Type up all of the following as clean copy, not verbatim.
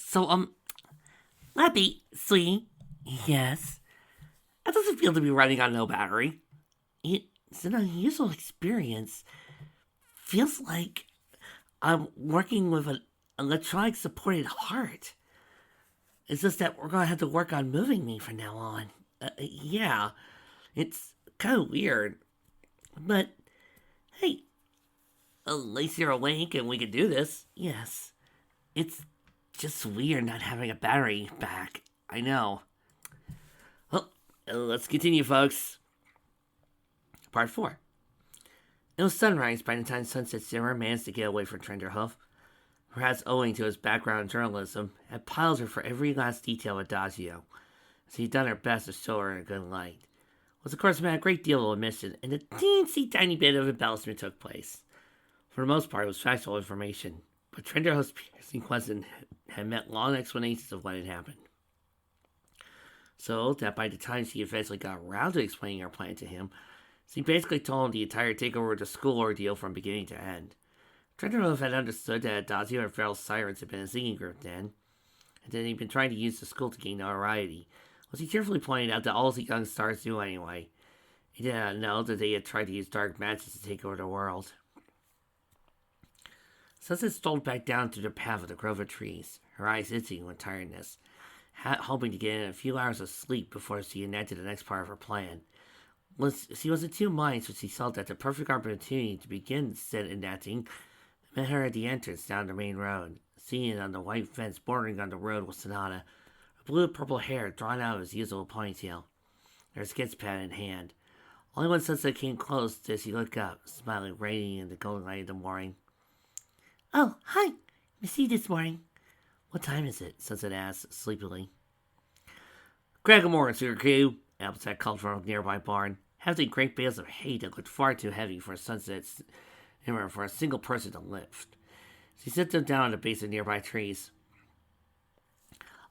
So, Lappy, sweetie. Yes. How does it feel to be running on no battery? It's an unusual experience. Feels like I'm working with an electronic supported heart. It's just that we're gonna have to work on moving me from now on. Yeah, it's kind of weird. But hey, at least you're awake and we can do this. Yes. It's just weird not having a battery back. I know. Well, let's continue, folks. Part 4. It was sunrise by the time Sunset Simmer managed to get away from Trenderhoof. Perhaps owing to his background in journalism, had piled her for every last detail of Adagio, as he'd done her best to show her in a good light. Was of course meant a great deal of omission, and a teensy tiny bit of embellishment took place. For the most part, it was factual information, but Trenderhoof's piercing question had meant long explanations of what had happened. So that by the time she eventually got around to explaining her plan to him, she basically told him the entire takeover of the school ordeal from beginning to end. Trenderhoof had understood that Adagio and Feral Sirens had been a singing group then, and that he'd been trying to use the school to gain notoriety, which he cheerfully pointed out that all the young stars do anyway. He did not know that they had tried to use dark magic to take over the world. Sunset strolled back down through the path of the grove of trees, her eyes itching with tiredness, hoping to get in a few hours of sleep before she enacted the next part of her plan. She was in two minds when she felt that the perfect opportunity to begin said enacting met her at the entrance down the main road. Seated on the white fence bordering on the road was Sonata, her blue and purple hair drawn out of his usual ponytail, her sketch pad in hand. Only when Sunset came close did she look up, smiling radiant in the golden light of the morning. "Oh, hi! Miss you this morning." "What time is it?" Sunset asked, sleepily. "Crack a morning, Sugar Cube," Applejack called from a nearby barn, hefting great bales of hay that looked far too heavy for Sunset's for a single person to lift. She set them down at the base of nearby trees.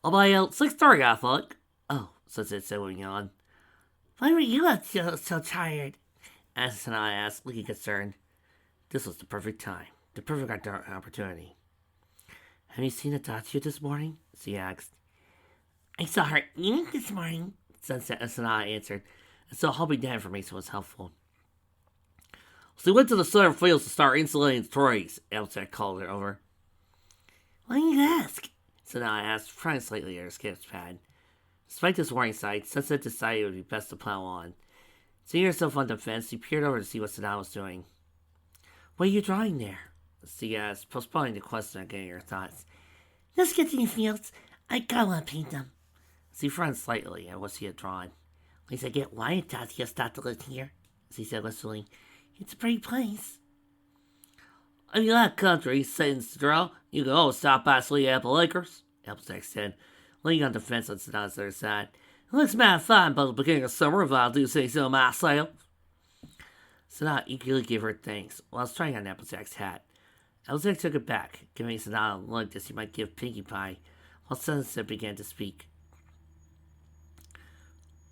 "I'll buy out 6:30, I thought." "Oh," Sunset said with a yawn. "Why were you up so tired?" Sonata asked, looking concerned. This was the perfect time, the perfect opportunity. "Have you seen Adagio this morning?" she asked. "I saw her eating this morning," Sonata answered, and so hoping that information was helpful. "So we went to the southern fields to start insulating the trees," Applejack called her over. "Why do you ask?" Sonata asked, frowning slightly at her sketch pad. Despite this warning sight, Sunset decided it would be best to plow on. Seeing herself on the fence, she peered over to see what Sonata was doing. "What are you drawing there?" she asked, postponing the question and getting her thoughts. "Just getting fields. I gotta paint them." She frowned slightly at what she had drawn. "At least I get why Adagio stopped to live here," she said wistfully. "It's a pretty place." "If you like country, sentence to draw, you can always stop by Sweet Apple Acres," Applejack said, leaning on the fence on Sonata's other side. "It looks mighty fine by the beginning of summer, if I do say so myself." Sonata eagerly gave her thanks while trying on Applejack's hat. Applejack took it back, giving Sonata a look that she might give Pinkie Pie, while Sunset began to speak.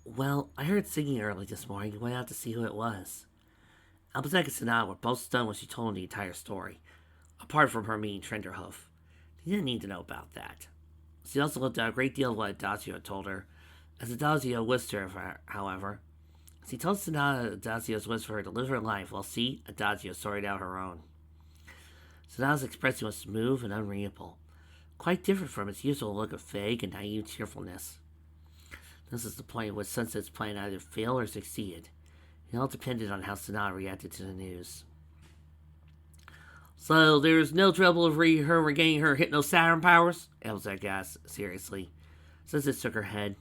"Well, I heard singing early this morning and went out to see who it was." Applejack and Sonata were both stunned when she told him the entire story, apart from her meeting Trenderhoof. They didn't need to know about that. She also looked at a great deal of what Adagio had told her, as Adagio wished her, however. She told Sonata that Adagio's wished for her to live her life, while she, Adagio, sorted out her own. Sonata's expression was smooth and unreadable, quite different from its usual look of vague and naive cheerfulness. This is the point at which Sunset's plan either failed or succeeded. It all depended on how Sonata reacted to the news. "So there's no trouble of her regaining her hypno-Saturn powers?" Applejack asked, seriously. Sunset shook her head.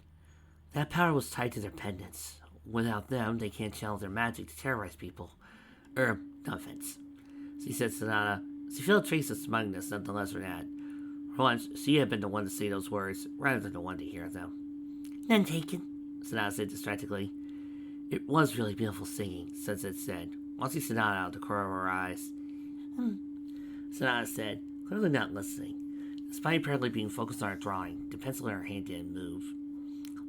"That power was tied to their pendants. Without them, they can't channel their magic to terrorize people. No offense," she said Sonata. She felt a trace of smugness nonetheless for that. For once, she had been the one to say those words, rather than the one to hear them. "None taken," Sonata said distractedly. "It was really beautiful singing," Sunset said, watching Sonata out of the corner of her eyes. Sonata said, clearly not listening. Despite apparently being focused on her drawing, the pencil in her hand didn't move.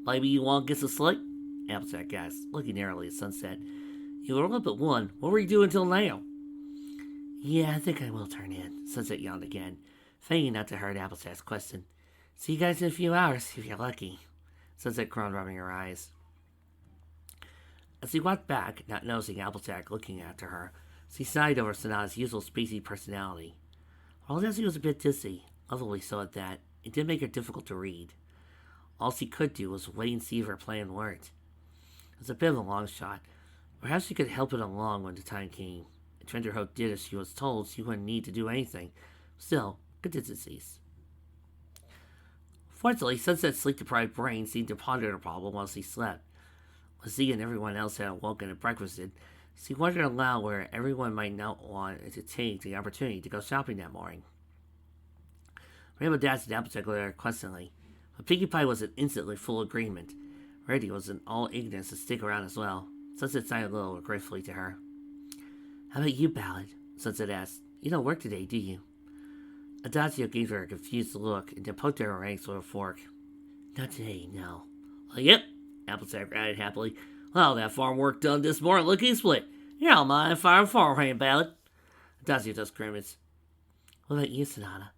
"Maybe you want to get some sleep?" Applejack asked, looking narrowly at Sunset. "You were up at 1. What were you doing till now?" "Yeah, I think I will turn in," Sunset yawned again, feigning not to hear Applejack's question. See you guys in a few hours, if you're lucky, Sunset groaned, rubbing her eyes. As he walked back, not noticing Applejack looking after her, she sighed over Sonata's usual spacey personality. While Jessie was a bit dizzy, lovely so at that, it did make her difficult to read. All she could do was wait and see if her plan worked. It was a bit of a long shot. Perhaps she could help it along when the time came. If Trenderhope did as she was told, she wouldn't need to do anything. Still, contingencies. Fortunately, Sunset's sleep-deprived brain seemed to ponder the problem while she slept. When she and everyone else had awoken and breakfasted, she wondered aloud where everyone might not want to take the opportunity to go shopping that morning. Rainbow Dash and Applejack looked at her questioningly, but Pinkie Pie was instantly full agreement. Reddy was in all ignorance to stick around as well. Sunset sighed a little gratefully to her. How about you, Ballad? Sunset asked. You don't work today, do you? Adagio gave her a confused look and then poked her eggs with a fork. Not today, no. Well, yep, Applejack added happily. Well, that farm work done this morning looking split. You don't mind if I'm farmhand, Ballad. Adagio just grimaced. What about you, Sonata?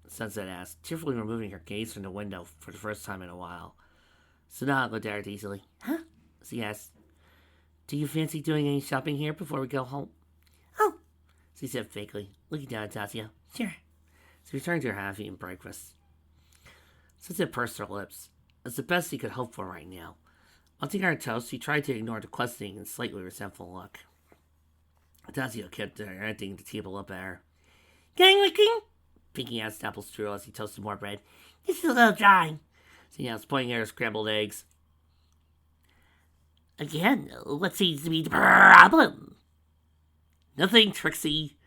Sunset asked, cheerfully removing her gaze from the window for the first time in a while. Sonata looked at her easily. Huh? She asked. Do you fancy doing any shopping here before we go home? Oh, she said vaguely, looking down at Adagio. Sure. She returned to her half-eaten breakfast. Sunset pursed her lips. It's the best she could hope for right now. Munching her toast, she tried to ignore the questioning and slightly resentful look. Adagio kept directing the table up at her. Going looking? Pinkie asked Applestrudel as he toasted more bread. This is a little dry. She announced, pointing at her scrambled eggs. Again, what seems to be the problem? Nothing, Trixie.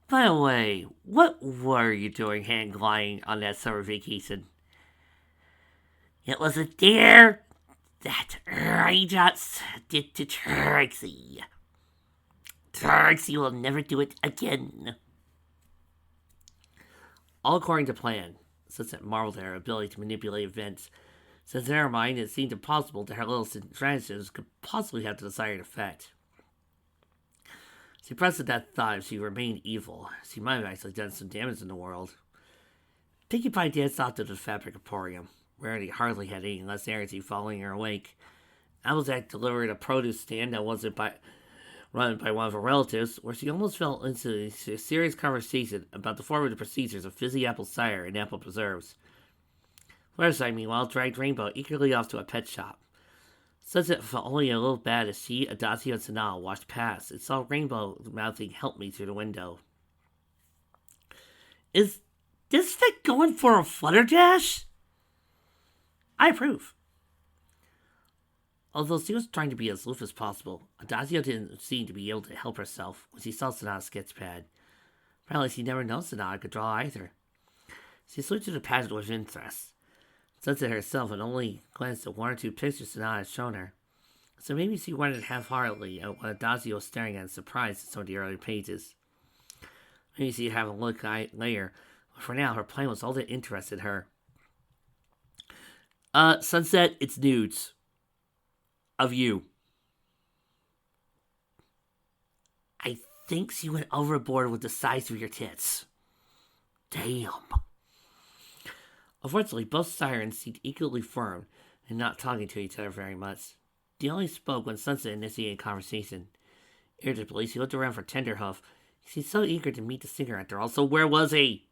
By the way, what were you doing hand gliding on that summer vacation? It was a dare that Raindrops did to Trixie. Trixie will never do it again. All according to plan. Sunset marveled at her ability to manipulate events. Since in her mind it seemed impossible that her little stratagems could possibly have the desired effect. She pressed at that thought if she remained evil. She might have actually done some damage in the world. Pinkie Pie danced off to the Fabric Emporium. Rarity hardly had any less energy following her awake. Applejack delivered a produce stand that wasn't run by one of her relatives, where she almost fell into a serious conversation about the formative procedures of fizzy apple cider and apple preserves. Fluttershy, meanwhile, dragged Rainbow eagerly off to a pet shop. Sunset felt only a little bad as she, Adagio, and Sonata walked past and saw Rainbow mouthing "Help me" through the window. Is this fit going for a flutterdash? I approve. Although she was trying to be as aloof as possible, Adagio didn't seem to be able to help herself when she saw Sonata's sketch pad. Apparently she never known Sonata could draw either. She switched to the pageant with interest. Sunset herself had only glanced at one or two pictures Sonata had shown her, so maybe she wondered half-heartedly at what Adagio was staring at in surprise at some of the early pages. Maybe she'd have a look later, but for now her plan was all that interested her. Sunset, it's nudes. Of you. I think she went overboard with the size of your tits. Damn. Unfortunately, both sirens seemed equally firm and not talking to each other very much. They only spoke when Sunset initiated conversation. Irritably, she looked around for Tenderhoof. She's so eager to meet the singer after all, so where was he?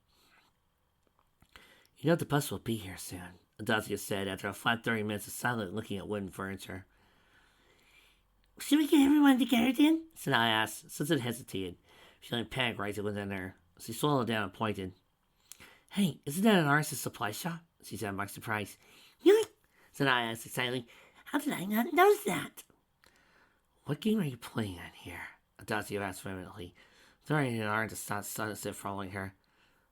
You know the bus will be here soon, Adagio said after a flat 30 minutes of silent looking at wooden furniture. Should we get everyone together then? Sonata asked. Sunset hesitated, feeling panic rising within her. She swallowed down and pointed. Hey, isn't that an artist's supply shop? She said in mock surprise. Really? Sonata asked excitedly. How did I not know that? What game are you playing on here? Adagio asked vehemently, throwing an arm to stop Sunset following her.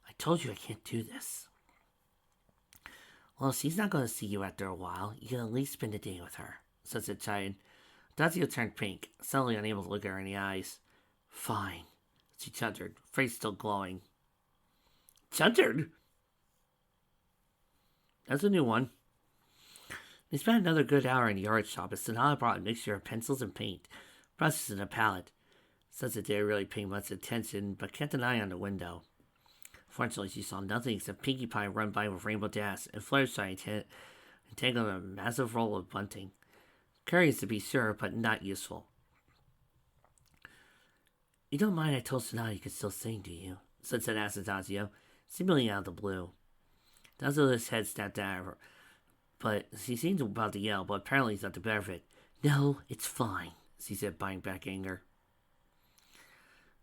I told you I can't do this. Well, if she's not going to see you after a while, you can at least spend the day with her, Sunset chided. Adagio turned pink, suddenly unable to look her in the eyes. Fine, she chuntered, face still glowing. Chuntered? That's a new one. They spent another good hour in the art shop as Sonata brought a mixture of pencils and paint, brushes and a palette. Sunset didn't really pay much attention, but kept an eye on the window. Fortunately, she saw nothing except Pinkie Pie run by with Rainbow Dash and Fluttershy entangled in a massive roll of bunting. Curious to be sure, but not useful. You don't mind I told Sonata you could still sing, do you? Sunset asked Adagio, seemingly out of the blue. Dazio's head snapped at her, but she seemed about to yell, but apparently thought the better of it. No, it's fine, she said, buying back anger.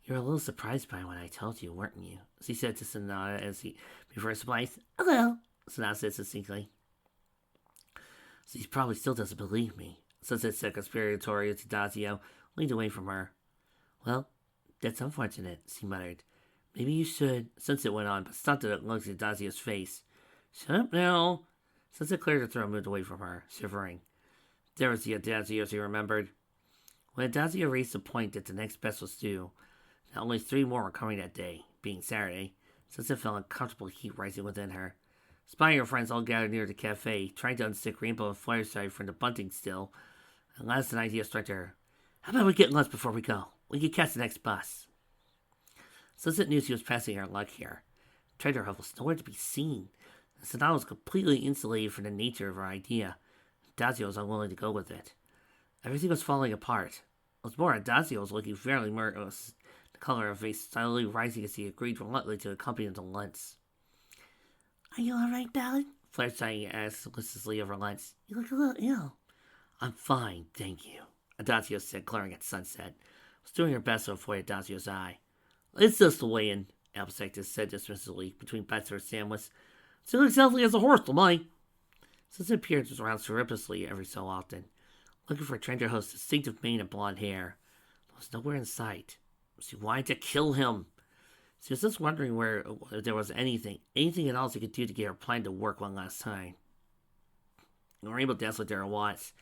You were a little surprised by what I told you, weren't you? She said to Sonata as he before surprise. Hello, Sonata said succinctly. She probably still doesn't believe me, Sunset said conspiratorially to Dazio, leaned away from her. Well, that's unfortunate, she muttered. Maybe you should, Sunset went on, but stopped at looking at Dazio's face. Shut up now. Sunset cleared her throat and moved away from her, shivering. There was the Adagio she remembered. When Adagio raised the point that the next best was due, and only 3 more were coming that day, being Saturday, Sunset felt uncomfortable heat rising within her. Spy and her friends all gathered near the cafe, trying to unstick Rainbow and Fluttershy from the bunting still. At last an idea struck her. How about we get lunch before we go? We can catch the next bus. Sunset knew she was passing her luck here. Treasure Huff was nowhere to be seen, and Sonata was completely insulated from the nature of her idea. Dazio was unwilling to go with it. Everything was falling apart. What's more, Dazio was looking fairly murderous, the color of her face slowly rising as he agreed reluctantly to accompany him to lunch. Are you all right, Ballad? Fluttershy asked listlessly over lunch. You look a little ill. I'm fine, thank you, Adagio said, glaring at Sunset. Was doing her best to avoid Adagio's eye. It's just the way-in, Albsectus said dismissively between bites of her sandwich. She looks healthy as a horse to me. Sunset appeared around surreptitiously every so often, looking for Trenderhost's distinctive mane and blonde hair. But was nowhere in sight. She wanted to kill him. She was just wondering if there was anything at all she could do to get her plan to work one last time. Rainbow Dash looked at her watch.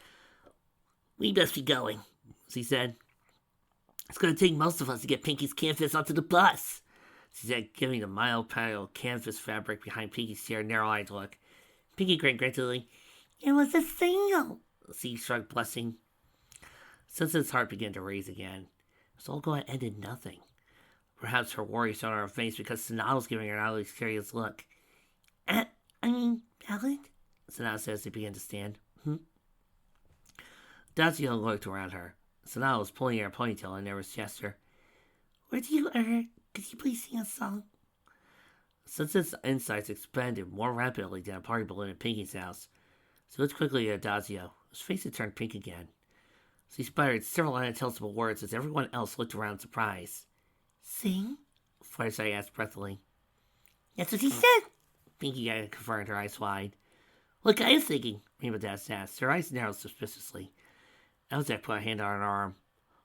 We best be going, she said. It's going to take most of us to get Pinkie's canvas onto the bus, she said, giving the mild pale canvas fabric behind Pinkie's chair a narrow-eyed look. Pinkie grinned gratefully. It was a single, she shrugged, blushing. Sunset's heart began to race again. It was all going to end in nothing. Perhaps her worry shone on her face because Sonata was giving her an oddly curious look. Ballad? Sonata said as they began to stand. Dazio looked around her. Sonata was pulling her ponytail in a nervous gesture. Could you please sing a song? Sunset's insights expanded more rapidly than a party balloon at Pinkie's house. She looked quickly at Dazio, whose face had turned pink again. She sputtered several unintelligible words as everyone else looked around in surprise. Sing? Fluttershy asked breathily. That's what he said, Pinkie confirmed, her eyes wide. What guy is singing? Rainbow Dash asked, her eyes narrowed suspiciously. Elzak put a hand on her arm.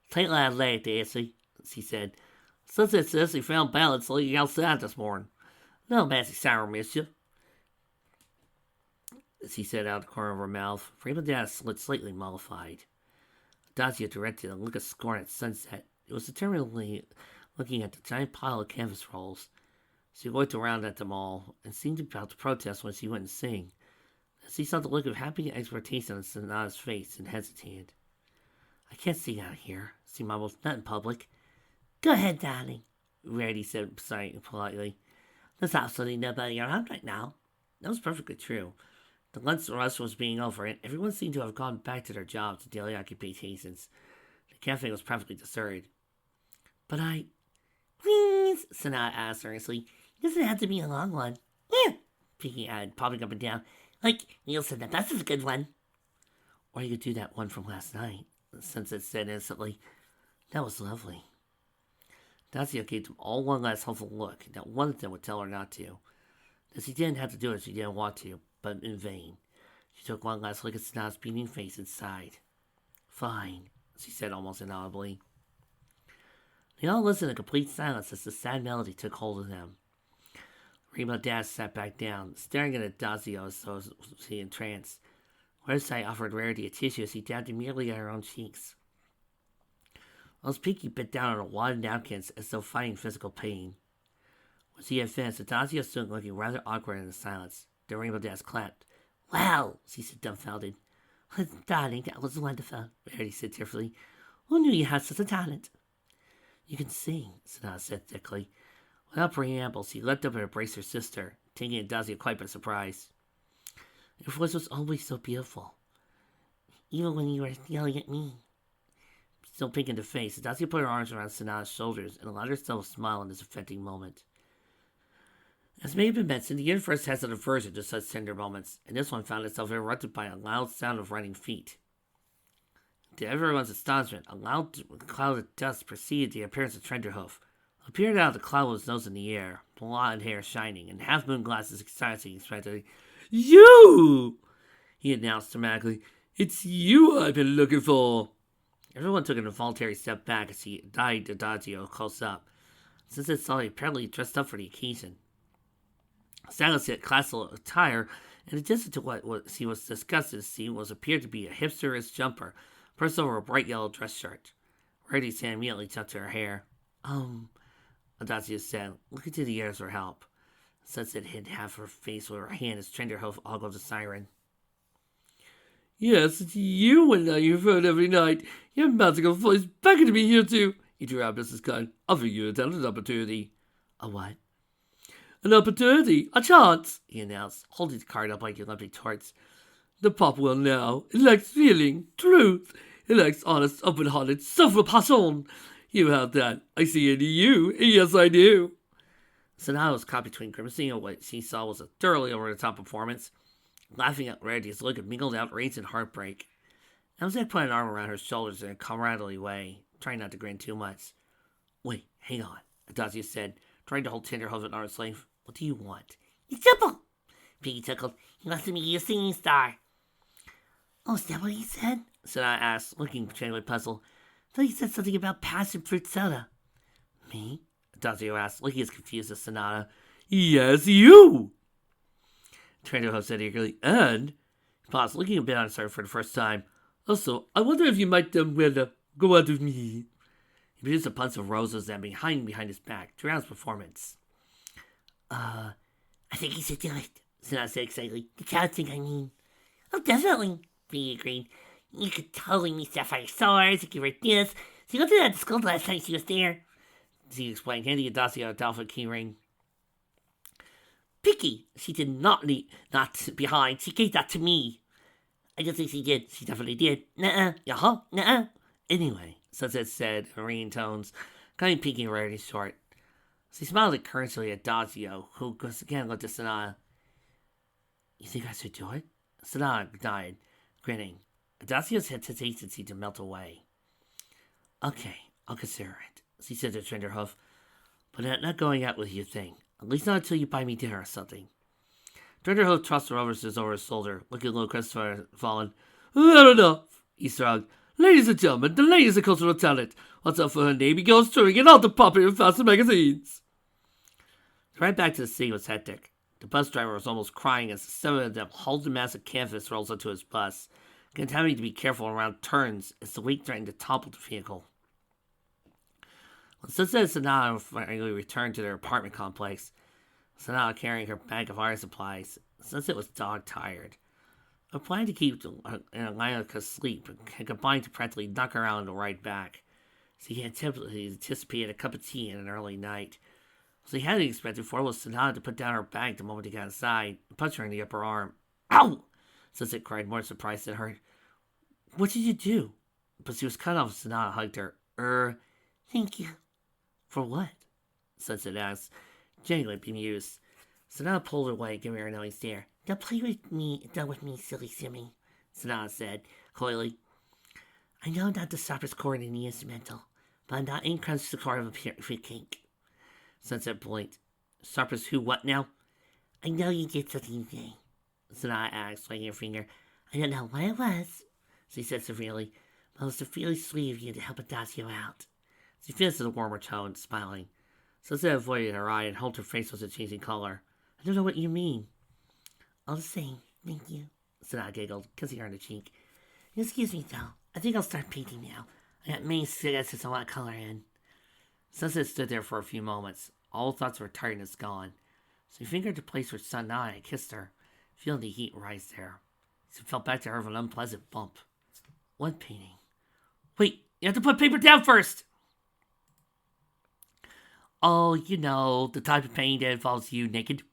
Take that late, Daisy, she said. Sunset says he found Ballad sleeping outside this morning. No messy sour mischief, she said out of the corner of her mouth. Rainbow Dash looked slightly mollified. Dazio directed a look of scorn at Sunset. It was determinedly looking at the giant pile of canvas rolls. She looked around at them all and seemed about to protest when she wouldn't sing. She saw the look of happy expectation on Sonata's face and hesitated. I can't sing out here, she mumbled. Not in public. Go ahead, darling, Rarity said politely. There's absolutely nobody around right now. That was perfectly true. The lunch rush was being over, and everyone seemed to have gone back to their jobs and daily occupations. The cafe was perfectly deserted. But Please, Sonata asked earnestly. It doesn't have to be a long one. Yeah, Pinkie added, popping up and down. Like Neil said, the best is a good one. Or you could do that one from last night, Sunset said instantly. That was lovely. Dazio gave them all one last hopeful look, and not one of them would tell her not to. As she didn't have to do it, she didn't want to, but in vain. She took one last look at Sonata's beaming face and sighed. Fine, she said almost inaudibly. They all listened in complete silence as the sad melody took hold of them. Rainbow Dash sat back down, staring at Dazio as though she entranced. Fluttershy offered Rarity a tissue as he dabbed immediately at her own cheeks. While Pinkie bit down on a wad of napkins as though fighting physical pain. When she had finished, Dazio stood looking rather awkward in the silence. The Rainbow Dash clapped. Wow, she said dumbfounded. Darling, that was wonderful, Rarity said tearfully. Who knew you had such a talent? You can sing, Sonata said thickly. Without preambles, he leapt up and embraced her sister, taking Adasia quite by surprise. Your voice was always so beautiful, even when you were yelling at me. Still pink in the face, Adasia put her arms around Sonata's shoulders and allowed herself to smile in this affecting moment. As may have been mentioned, the universe has an aversion to such tender moments, and this one found itself interrupted by a loud sound of running feet. To everyone's astonishment, a loud cloud of dust preceded the appearance of Trenderhoof. Appeared out of the cloud with his nose in the air, blonde hair shining, and half-moon glasses exciting expectantly. "You!" he announced dramatically. "It's you I've been looking for." Everyone took an involuntary step back as he eyed Adagio close up, since it saw he apparently dressed up for the occasion. Stylish yet classical attire, in addition to what he was disgusted to see, appeared to be a hipsterist jumper, pressed over a bright yellow dress shirt. Rarity's hand immediately jumped to her hair. Adagio said, looking to the airs for help. Sunset hid half her face with her hand as Trenderhoof ogled the siren. "Yes, it's you and I you've heard every night. Your magical voice beckoned me here too," he drew out Mrs. Kine. "Offer you a talented opportunity." "A what?" "An opportunity, a chance," he announced, holding the card up like Olympic torch. "The pop will now. It lacks feeling, truth. It lacks honest, open-hearted, self-passion. You have that. I see it in you. Yes, I do." Sonata was caught between grimacing and what she saw was a thoroughly over-the-top performance. Laughing at Rarity's look of mingled outrage and heartbreak. Elzette put an arm around her shoulders in a comradely way, trying not to grin too much. "Wait, hang on," Adagio said, trying to hold Tenderhoof at arm's length. "What do you want?" "It's simple," Piggy chuckled. "He wants to make you a singing star." "Oh, is that what he said?" Sonata asked, looking genuinely puzzled. "I thought he said something about passion fruit soda." "Me?" Adagio asked, looking as confused as Sonata. "Yes, you!" Trenderhoof said eagerly, "And," he paused, looking a bit uncertain for the first time, "also, I wonder if you might go out with me." He produced a bunch of roses that behind his back, to round his performance. I think he should do it," Sonata said excitedly. "The child thing, I mean." "Oh, definitely," Bea agreed. "You could totally meet Sapphire Swords, you could write this. She looked at that at the school last time she was there," she explained, handing Adasia a Delphin key ring. "Picky, she did not behind. She gave that to me." "I don't think she did." "She definitely did." "Nuh-uh." "Uh-huh, nuh-uh." "Anyway," Sunset said in ringing tones, cutting Pinky and Rarity short. She smiled encouragingly at Adagio, who again looked at Sonata. "You think I should do it?" Sonata nodded, grinning. Adagio's hesitation seemed to melt away. "Okay, I'll consider it," she said to Trenderhoof. "But I'm not going out with you thing. At least not until you buy me dinner or something." Trenderhoof tossed the roses over his shoulder, looking a little crestfallen. "Not enough," he shrugged. "Ladies and gentlemen, the latest cultural talent. What's up for her name? He goes touring in all the popular and fashion magazines." The ride back to the city was hectic. The bus driver was almost crying as the 7 of them hauled a massive canvas rolls onto his bus, having to be careful around turns as the weight threatened to topple the vehicle. When Sunset and Sonata finally returned to their apartment complex, Sonata carrying her bag of art supplies, Sunset was dog-tired. Her plan to keep Alana's sleep and combined to practically knock her out on the ride back. So he had typically anticipated a cup of tea and an early night. So he hadn't expected for was Sonata to put down her bag the moment he got inside and punch her in the upper arm. "Ow!" Sunset cried, more surprised than hurt. "What did you do?" But she was cut off as Sonata hugged her. Thank you." "For what?" Sunset asked, genuinely bemused. Sonata pulled away, giving her a knowing stare. "Don't play with me, silly Simmy," Sonata said, coyly. "I know not the sharpest chord in the instrumental, but I'm not incrusted the chord of a fruitcake." Sunset blinked. "Sharpest who what now?" "I know you did something today," Sonata asked, wagging her finger. "I don't know what it was," she said severely, "but it was really sweet of you to help Adagio out." She finished in a warmer tone, smiling. Sunset avoided her eye and hoped her face wasn't changing color. "I don't know what you mean." "All the same, thank you," Sonata giggled, kissing her on the cheek. "Excuse me, though. I think I'll start painting now. I got many cigarettes I want to color in." Sunset stood there for a few moments, all thoughts of her tiredness gone. She fingered the place where Sonata had kissed her, feeling the heat rise there. She felt back to her with an unpleasant bump. What painting? "Wait, you have to put paper down first!" Oh, the type of pain that involves you naked.